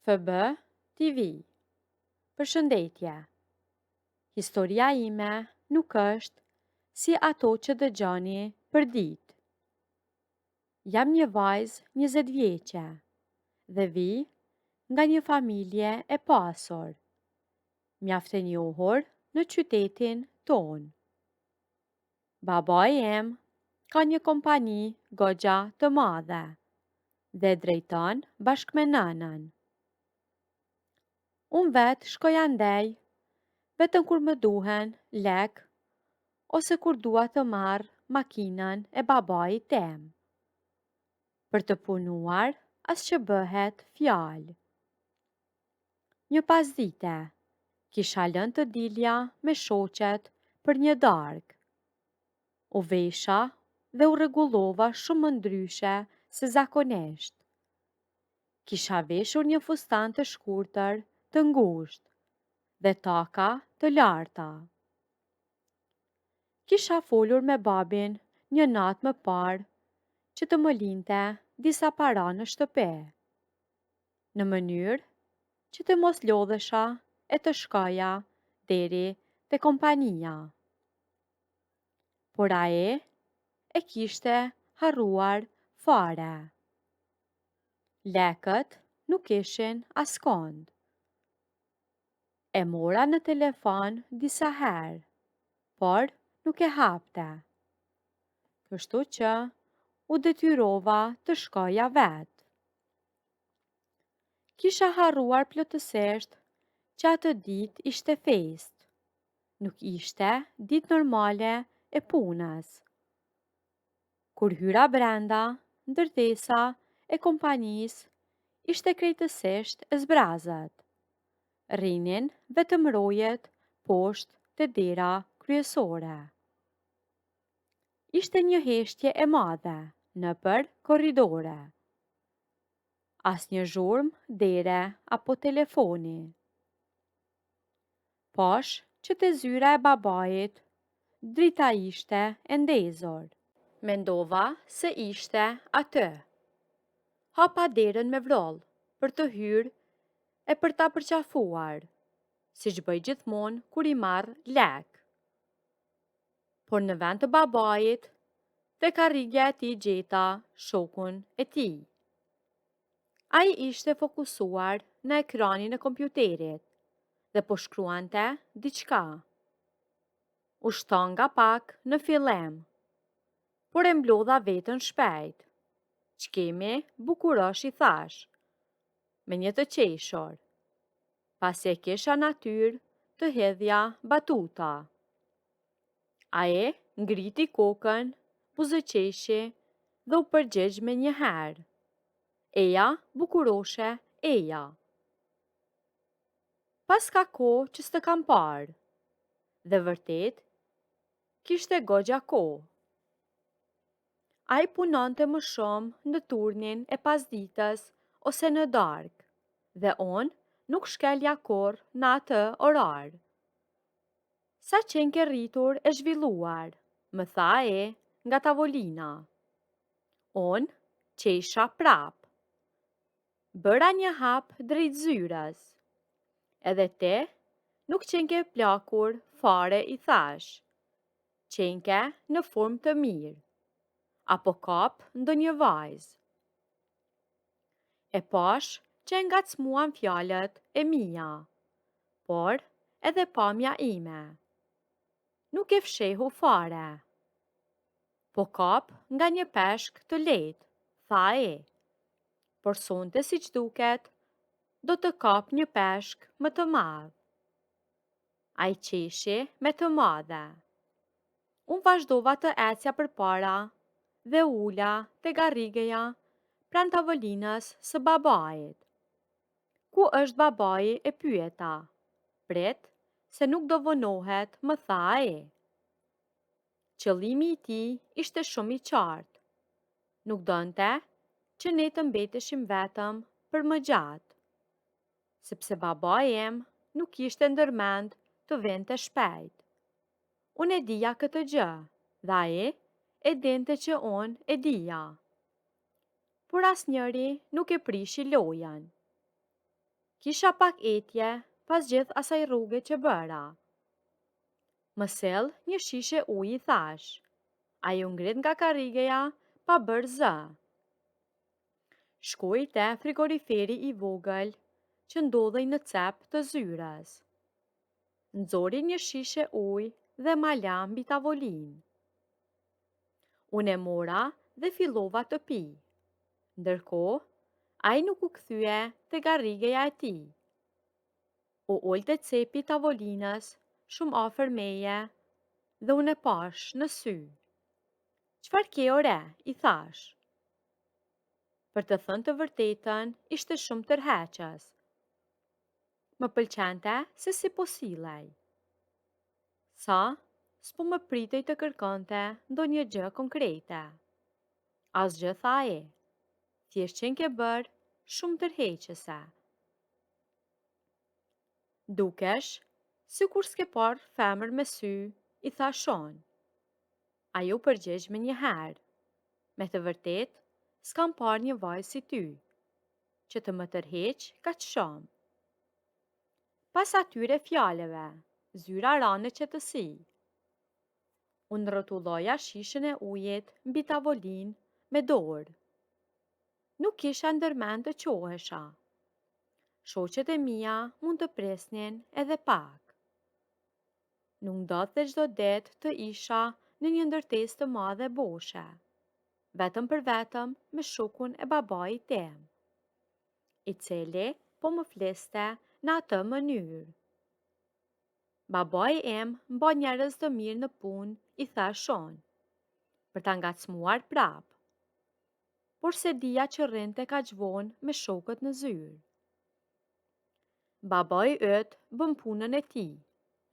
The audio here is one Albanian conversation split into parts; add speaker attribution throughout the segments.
Speaker 1: FB TV. Përshëndetje. Historia ime nuk është si ato që dëgjoni për ditë. Jam një vajzë 20 vjeqe dhe vi nga një familje e pasur, mjaft e njohur në qytetin tonë. Babai em ka një kompani goxha të madhe dhe drejton bashkë me nënën. Unë vetë shkoja ndej vetëm kur më duhen lek ose kur dua të marr makinën e babait tem. Për të punuar as që bëhet fjalë. Një pasdite, kisha lënë të dilja me shoqet për një darkë. U vesha dhe u rregullova shumë më ndryshe se zakonisht. Kisha veshur një fustan të shkurtër të ngushtë dhe taka të larta. Kisha folur me babin një natë më parë që të më linte disa para në shtëpi, në mënyrë që të mos lodhesha e të shkoja deri te kompania. Por ai e kishte harruar fare. Lekët nuk ishin askond. E mora në telefon disa herë, por nuk e hapte. Kështu që u detyrova të shkoja vetë. Kisha harruar plotësisht që atë ditë ishte festë. Nuk ishte ditë normale e punës. Kur hyra brenda, ndërtesa e kompanisë ishte krejtësisht e zbrazët. Rrinin vetëm rojet poshtë te dera kryesore. Ishte një heshtje e madhe nëpër korridore. Asnjë zhurmë dere apo telefoni. Posh që te zyra e babait, drita ishte e ndezur. Mendova se ishte aty. Hapa derën me vroll për të hyrë e për ta përqafuar, siç bëj gjithmonë kur i marr lek. Por në vend të babait, te karrigja e tij gjeta shokun e tij. Ai ishte fokusuar në ekranin e kompjuterit dhe po shkruante diçka. U shton nga pak në fillim, por e mblodha veten shpejt. Ç'kemi bukurosh, i thash, me një të qeshur, pasi e kisha natyrë të hedhja batuta. Ai ngriti kokën, buzëqeshi dhe u përgjigj me një herë. Eja, bukuroshe, eja. Pas ka kohë që s'të kam parë. Dhe vërtet, kishte goxha kohë. Ai punonte më shumë në turnin e pasditës ose në darkë, dhe unë nuk shkelja kurrë në atë orar. Sa qenë ke rritur e zhvilluar, më tha e nga tavolina. Unë qesha prap. Bëra një hap drejt zyrës. Edhe te nuk qenë ke plakur fare, i thash. Qenë ke në formë të mirë. Apo kap ndonjë vajzë. E pash që ngacmuan fjalët e mia, por edhe pamja ime. Nuk e fshehu fare. Po kap nga një peshk të lehtë, tha e. Por sonte siç duket, do të kap një peshk më të madh. Ai qeshi me të madhe. Unë vazhdova të ecja përpara dhe ula te garrigeja pran tavolinës së babait. Ku është babai, e pyeta. Prit, se nuk do vonohet, më tha e. Qëllimi i tij ishte shumë i qartë. Nuk donte që ne të mbeteshim vetëm për më gjatë, sepse babai em nuk ishte ndërmend të vente shpejt. Unë e dija këtë gjë, dhe ai e dinte që unë e dija.. Por asnjëri nuk e prishi lojën. Ai u Kisha pak etje pas gjithë asaj rrugë që bëra. Më sell një shishe ujë, i thash. Ai u ngrit nga karrigeja pa bërë zë. Shkoi te frigoriferi i vogël që ndodhej në cep të zyrës. Nxori një shishe ujë dhe ma la mbi tavolinë. Unë e mora dhe fillova të pi. Ndërkohë, ai nuk u kthye te karrigeja e tij. U ul te cepi i tavolinës shumë afër meje dhe unë e pash në sy. Çfarë ke ore? I thash. Për të thënë të vërtetën, ishte shumë tërheqës. Më pëlqente se si po sillej. Sa, s'po më pritej të kërkonte ndonjë gjë konkrete. Asgjë, tha ai. Thjesht që ke bërë shumë tërheqëse. Dukesh, sikur s'ke parë femër me sy, i tha Shon. Ajo përgjigj me një herë. Me të vërtet, s'kam parë një vajzë si ty, që të më tërheq kaq shumë. Pas atyre fjalëve, zyra ra në qetësi. Unë rrotulloja shishën e ujit mbi tavolinë me dorë. Nuk kisha ndërmend të qohesha. Shoqet e mia mund të presnin edhe pak. Nuk ndodhte çdo ditë të isha në një ndërtesë të madhe boshe, vetëm për vetëm me shokun e babait tim, i cili po më fliste në atë mënyrë. Babai im mba njerëz të mirë në punë, i tha Shon, për ta ngacmuar prap. Por se dija që rrinte kaq vonë me shokët në zyrë. Babai yt bën punën e tij,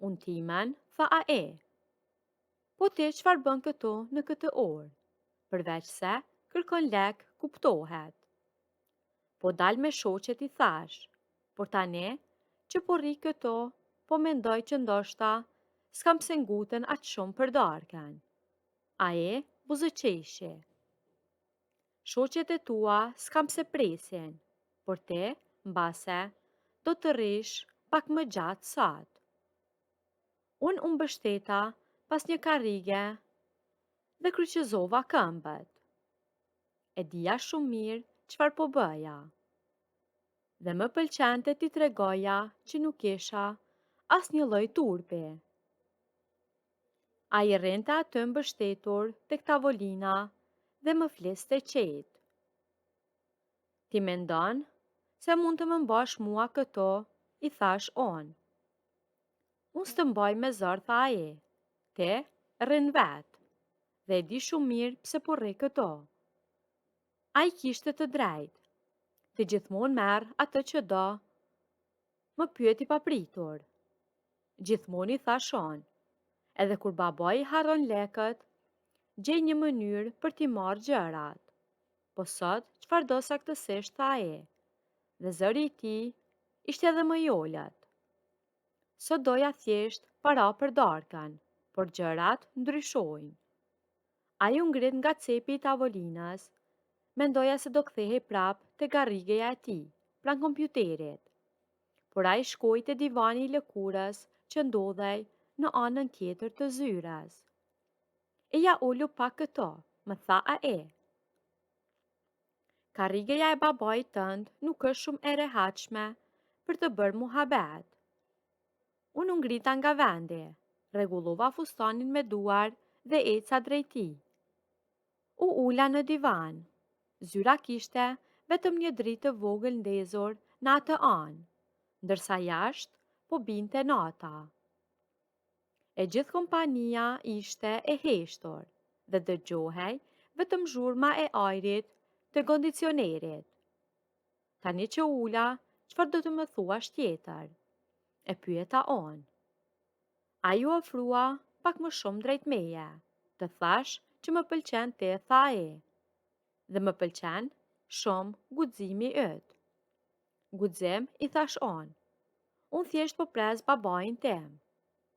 Speaker 1: unë timen, tha ai. Po ti çfarë bën këtu në këtë orë? Përveç se kërkon lek, kuptohet. Po dal me shoqet, i thash, por tani që po rri këto, po mendoj që ndoshta s'kam pse nguten aq shumë për darken. Ai buzëqeshi. Shoqet e tua s'kam pse presin, por ti, mbase, do të rrish pak më gjatë sot. Unë u mbështeta pas një karrige dhe kryqëzova këmbët. E dija shumë mirë çfarë po bëja. Dhe më pëlqente t'i tregoja që nuk isha as një lloj turpi. Ai rrinte aty mbështetur tek tavolina dhe më fliste qetë. Ti mendon se mund të më mbash mua këto, i thash unë. Unë s'të mbaj me zor, tha ai. Ti rrin vetë dhe e di shumë mirë pse po rri këto. Ai kishte të drejtë. Ti gjithmonë merr atë që do. Më pyeti papritur. Gjithmonë, i thash unë. Edhe kur babai harron lekët, gjej një mënyrë për t'i marrë gjërat. Po sot, çfarë do saktësisht, tha ai. Dhe zëri i tij ishte edhe më i ulët. Sot doja thjesht para për darkën, por gjërat ndryshojnë. Ai u ngrit nga cepi i tavolinës, mendoja se do kthehej prap te karrigeja e tij, pranë kompjuterit. Por ai shkoi te divani i lëkurës që ndodhej në anën tjetër të zyrës. E ja ulu pak këto, më tha ai. Karrigeja e babait tënd nuk është shumë e rehatshme për të bërë muhabet. Unë u ngrita nga vendi, rregullova fustanin me duar dhe eca drejt tij. U ula në divan. Zyra kishte vetëm një dritë të vogël ndezur në atë anë, ndërsa jashtë po binte nata. E gjithë kompania ishte e heshtur dhe dëgjohej vetëm zhurma e ajrit të kondicionerit. Tani që ula, çfarë do të më thuash tjetër? E pyeta unë. Ai u ofrua pak më shumë drejt meje. Të thash që më pëlqen ti, tha ai. Dhe më pëlqen shumë guximi yt. Guxim, i thash unë. Unë thjesht po pres babain tim.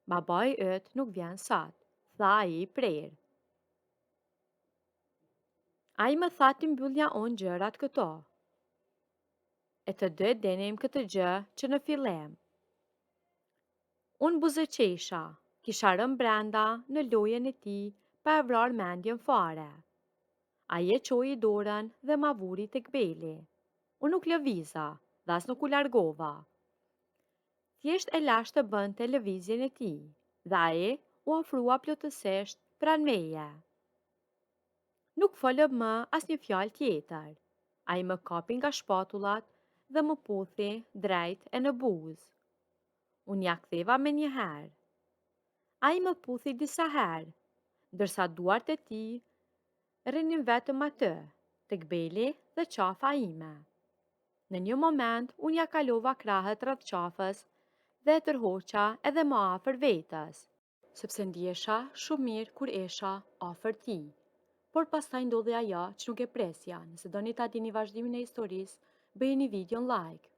Speaker 1: Babai yt nuk vjen sot, tha ai i prerë. Ai më tha t'i mbyllja unë gjërat këto. E të dy denim këtë gjë që në fillim. Unë buzëqesha, kisha rënë brenda në lojen e tij pa e vrarë mendjen fare. Ai e qoi dorën dhe ma vuri tek beli. Unë nuk lëviza, dhe as nuk u largova. Thjesht e lash të bënte lëvizjen e tij, dhe ai u ofrua plotësisht pranë meje. Nuk folëm më asnjë fjalë tjetër. Ai më kapi nga shpatullat dhe më puthi drejt e në buzë. Unë ja ktheva me një herë. Ai më puthi disa herë, ndërsa duart e tij rrinin vetëm atë, tek beli dhe qafa ime. Në një moment, unë ja kalova krahët rreth qafës dhe e tërhoqa edhe më afër vetës, sepse ndjesha shumë mirë kur isha afër tij. Por pastaj ndodhi ajo që nuk e presja. Nëse doni ta dini vazhdimin e historisë, bëjeni videon like.